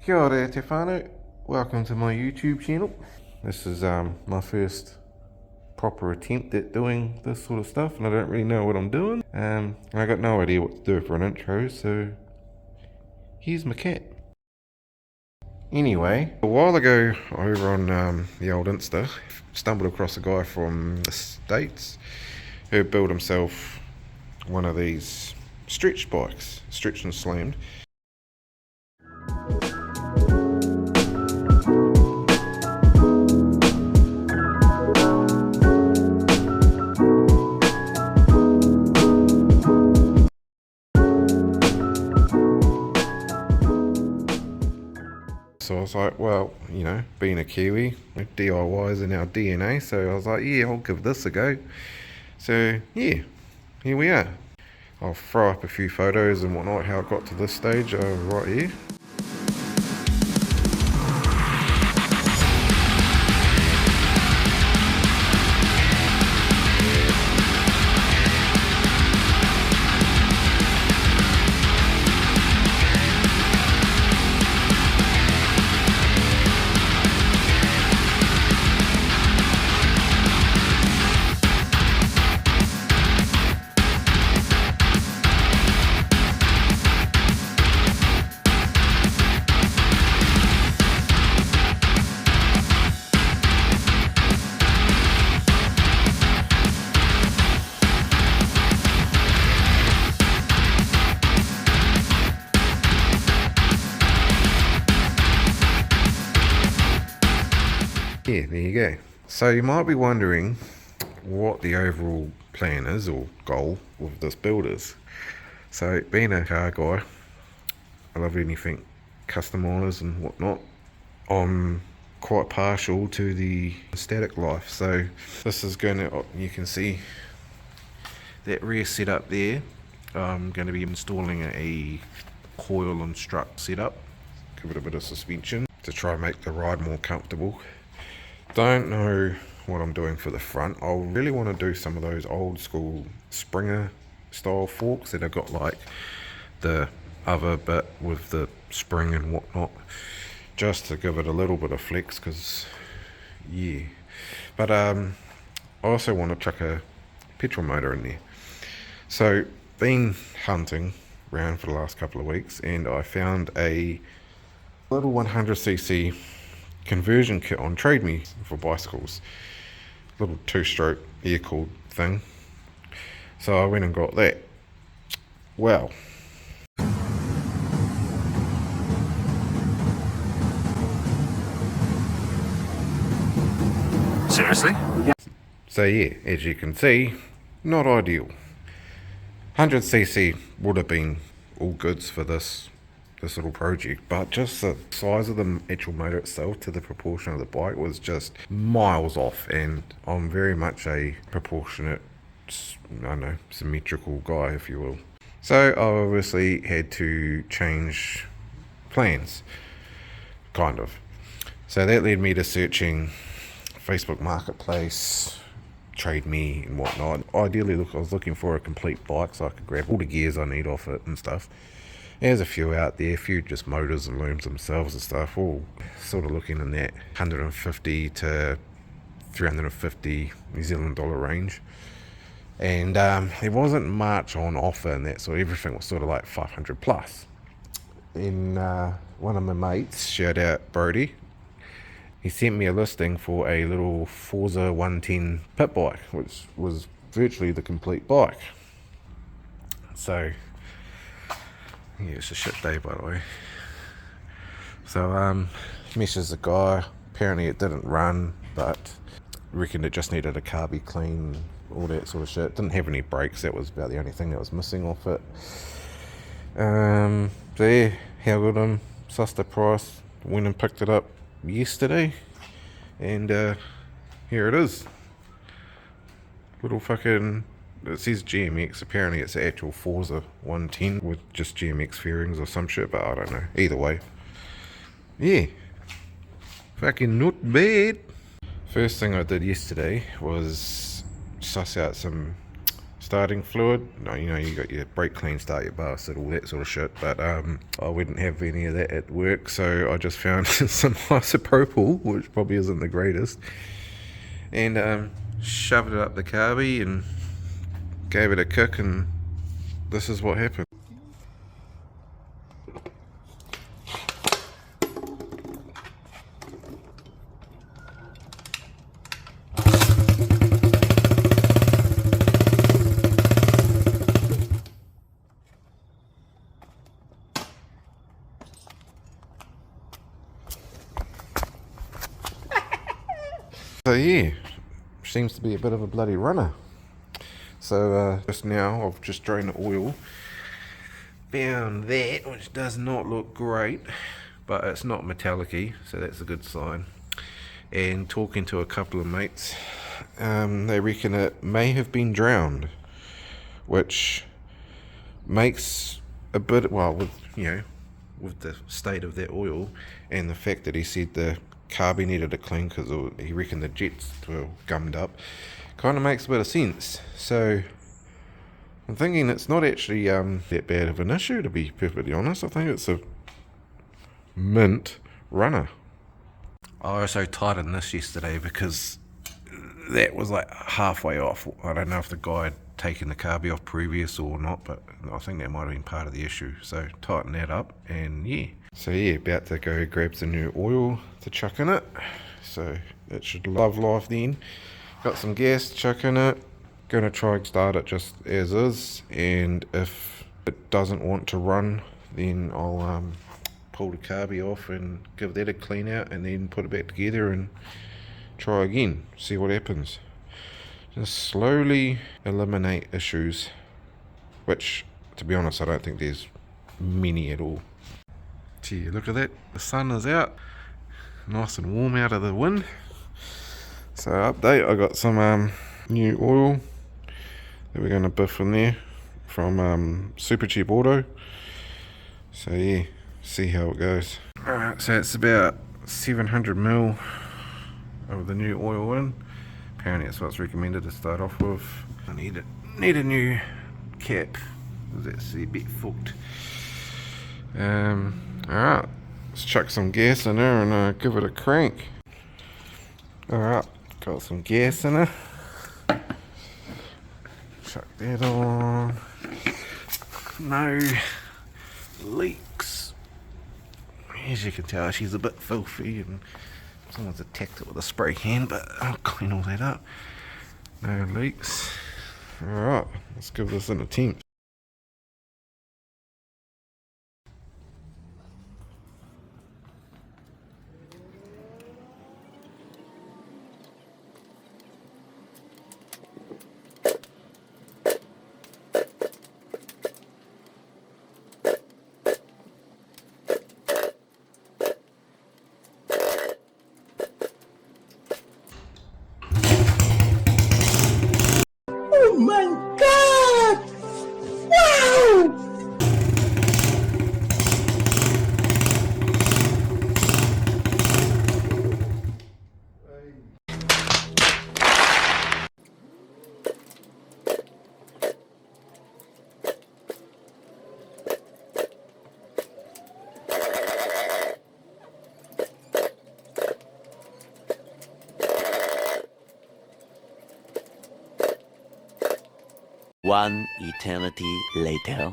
Kia ora te whānau, welcome to my YouTube channel. This is my first proper attempt at doing this sort of stuff, and I don't really know what I'm doing. I got no idea what to do for an intro, so here's my cat. Anyway, a while ago over on the old Insta, stumbled across a guy from the States who built himself one of these stretch bikes, stretched and slammed. So I was like, well, you know, being a Kiwi, DIY is in our DNA, so I was like, yeah, I'll give this a go. So, yeah, here we are. I'll throw up a few photos and whatnot, how it got to this stage right here. Yeah, there you go. So you might be wondering what the overall plan is or goal with this build is. So being a car guy, I love anything customised and whatnot. I'm quite partial to the static life. So this is going to, you can see that rear setup there. I'm going to be installing a coil and strut setup, give it a bit of suspension to try and make the ride more comfortable. Don't know what I'm doing for the front. I really want to do some of those old school Springer style forks that have got like the other bit with the spring and whatnot, just to give it a little bit of flex, because yeah. But I also want to chuck a petrol motor in there. So been hunting around for the last couple of weeks, and I found a little 100cc conversion kit on Trade Me for bicycles, little 2-stroke air cooled thing. So I went and got that. Well, seriously? so yeah, as you can see, not ideal. 100cc would have been all goods for this little project, but just the size of the actual motor itself to the proportion of the bike was just miles off, and I'm very much a proportionate, I don't know, symmetrical guy, if you will. So I obviously had to change plans, kind of. So that led me to searching Facebook Marketplace, Trade Me and whatnot. Ideally, I was looking for a complete bike so I could grab all the gears I need off it and stuff. There's a few out there, a few just motors and looms themselves and stuff, all sort of looking in that 150 to 350 New Zealand dollar range. And there wasn't much on offer and that, so everything was sort of like 500 plus. And one of my mates, shout out Brodee, he sent me a listing for a little Forza 110 pit bike, which was virtually the complete bike. So yeah, it's a shit day, by the way. So messes the guy. Apparently it didn't run, but reckoned it just needed a carby clean, all that sort of shit. Didn't have any brakes. That was about the only thing that was missing off it. So yeah, haggled him, sussed the price, went and picked it up yesterday, and here it is. Little fucking, it says GMX, apparently it's the actual Forza 110 with just GMX fairings or some shit, but I don't know. Either way, yeah, fucking not bad. First thing I did yesterday was suss out some starting fluid. No, you know, you got your brake clean, start your bastard, all that sort of shit. But I wouldn't have any of that at work, so I just found some isopropyl, which probably isn't the greatest, and shoved it up the carby and gave it a kick, and this is what happened. So yeah, seems to be a bit of a bloody runner. So just now I've just drained the oil, found that, which does not look great, but it's not metallic-y, so that's a good sign. And talking to a couple of mates, they reckon it may have been drowned, which makes a bit, well, with, you know, with the state of that oil and the fact that he said the carby needed a clean because he reckoned the jets were gummed up, kind of makes a bit of sense. So I'm thinking it's not actually that bad of an issue, to be perfectly honest. I think it's a mint runner. I also tightened this yesterday because that was like halfway off. I don't know if the guy had taken the carby off previous or not, but I think that might have been part of the issue. So tighten that up, and yeah. So yeah, about to go grab some new oil to chuck in it. So it should love life then. Got some gas to chuck in it. Gonna try and start it just as is, and if it doesn't want to run, then I'll pull the carby off and give that a clean out, and then put it back together and try again, see what happens. Just slowly eliminate issues, which, to be honest, I don't think there's many at all. Gee, look at that, the sun is out, nice and warm out of the wind. So update, I got some new oil that we're going to biff in there from Super Cheap Auto. So yeah, see how it goes. Alright, so it's about 700ml of the new oil in. Apparently that's what's recommended to start off with. I need a new cap, because that's a bit fucked. Alright, let's chuck some gas in there and give it a crank. Alright, got some gas in there. Chuck that on. No leaks. As you can tell, she's a bit filthy and someone's attacked it with a spray can, but I'll clean all that up. No leaks. Alright, let's give this an attempt. Oh my God! Wow! One eternity later.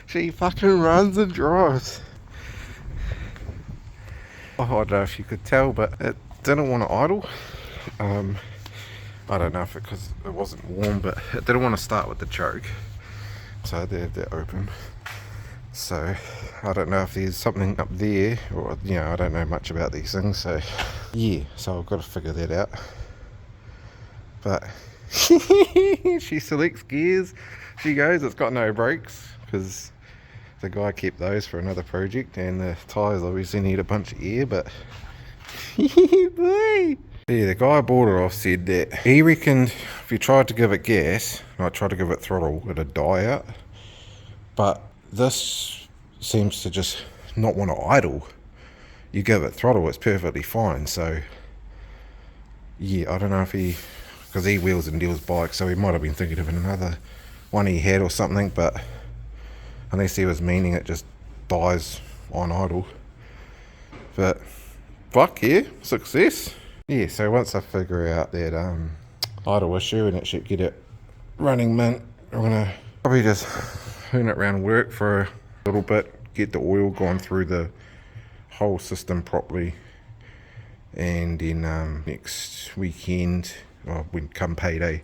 She fucking runs and drives. Oh, I don't know if you could tell, but it didn't want to idle. I don't know if because it wasn't warm, but it didn't want to start with the choke. So they had that open. So I don't know if there's something up there, or I don't know much about these things. So yeah, so I've got to figure that out. But she selects gears. She goes, it's got no brakes because the guy kept those for another project, and the tyres obviously need a bunch of air, but yeah, the guy I bought it off said that he reckoned if you tried to give it gas, like tried to give it throttle, it'd die out. But this seems to just not want to idle. You give it throttle, it's perfectly fine. So yeah, I don't know if because he wheels and deals bikes, so he might have been thinking of another one he had or something, but unless he was meaning it just dies on idle. But fuck yeah, success. Yeah, so once I figure out that idle issue and it should get it running mint, I'm gonna probably just turn it around work for a little bit, get the oil gone through the whole system properly, and then next weekend, when come payday,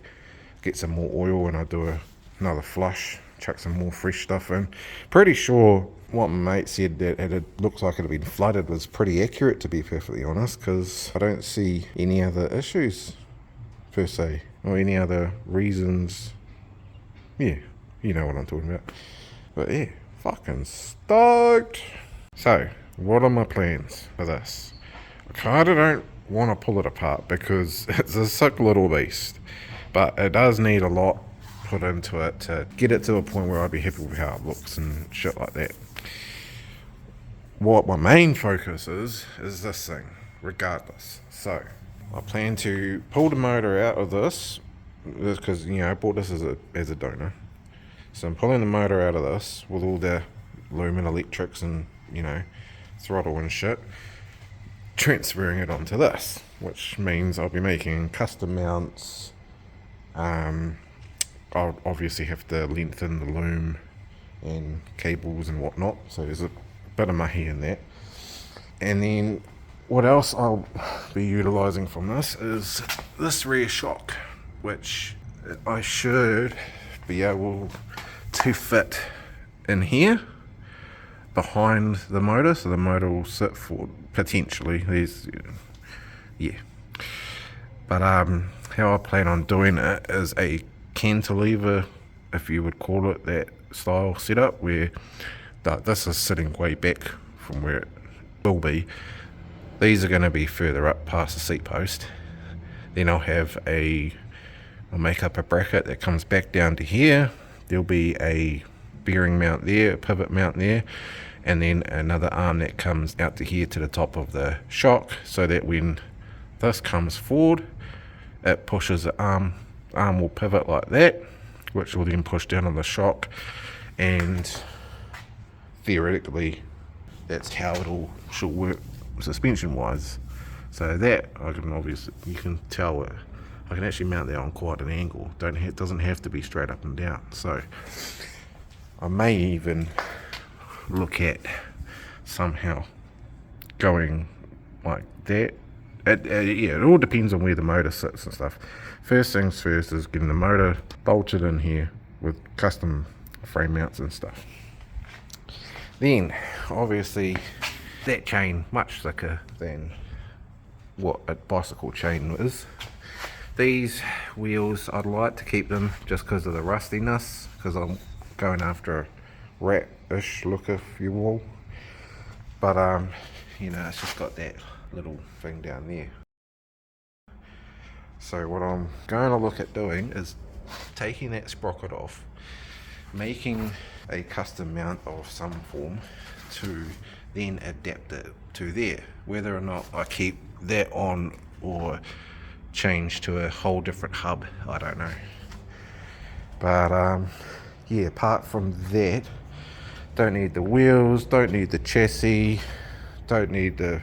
get some more oil and I'll do another flush, chuck some more fresh stuff in. Pretty sure what my mate said, that it looks like it had been flooded, was pretty accurate, to be perfectly honest, because I don't see any other issues per se, or any other reasons. Yeah, you know what I'm talking about. But yeah, fucking stoked. So what are my plans for this? I kind of don't want to pull it apart because it's a sick little beast, but it does need a lot put into it to get it to a point where I'd be happy with how it looks and shit like that. What my main focus is this thing, regardless. So I plan to pull the motor out of this because I bought this as a donor. So I'm pulling the motor out of this with all the lumen electrics and throttle and shit, transferring it onto this, which means I'll be making custom mounts. I'll obviously have to lengthen the loom and cables and whatnot, so there's a bit of mahi in that. And then what else I'll be utilising from this is this rear shock, which I should be able to fit in here behind the motor, so the motor will sit forward potentially. But how I plan on doing it is a cantilever, if you would call it that style setup, where this is sitting way back from where it will be. These are going to be further up past the seat post. Then I'll make up a bracket that comes back down to here. There'll be a bearing mount there, a pivot mount there, and then another arm that comes out to here to the top of the shock, so that when this comes forward, it pushes the arm will pivot like that, which will then push down on the shock, and theoretically that's how it all should work suspension wise. So that you can tell I can actually mount that on quite an angle. It doesn't have to be straight up and down. So I may even look at somehow going like that. It all depends on where the motor sits and stuff. First things first is getting the motor bolted in here with custom frame mounts and stuff. Then obviously that chain much thicker than what a bicycle chain is. These wheels, I'd like to keep them just because of the rustiness, because I'm going after a rat-ish look, if you will. But it's just got that little thing down there. So what I'm going to look at doing is taking that sprocket off, making a custom mount of some form to then adapt it to there. Whether or not I keep that on or change to a whole different hub, I don't know. But apart from that, don't need the wheels, don't need the chassis, don't need the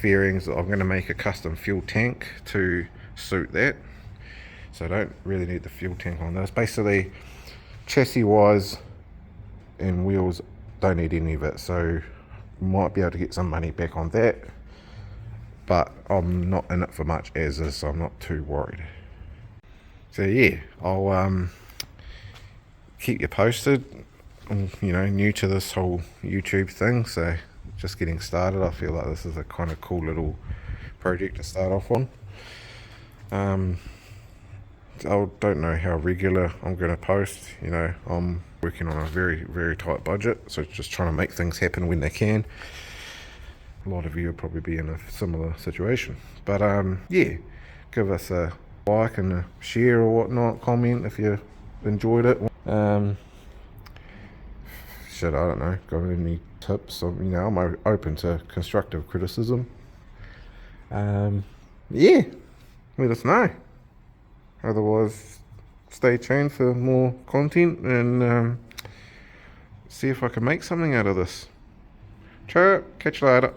fairings. I'm going to make a custom fuel tank to suit that, so I don't really need the fuel tank on this. Basically chassis wise and wheels, don't need any of it, so might be able to get some money back on that, but I'm not in it for much as is, so I'm not too worried. So yeah, I'll keep you posted. I'm, new to this whole YouTube thing, so just getting started. I feel like this is a kind of cool little project to start off on. I don't know how regular I'm going to post. I'm working on a very, very tight budget, so just trying to make things happen when they can. A lot of you will probably be in a similar situation, but yeah, give us a like and a share or whatnot, comment if you enjoyed it. I don't know, got any tips? I'm open to constructive criticism. Yeah, let us know. Otherwise, stay tuned for more content and see if I can make something out of this. Ciao, catch you later.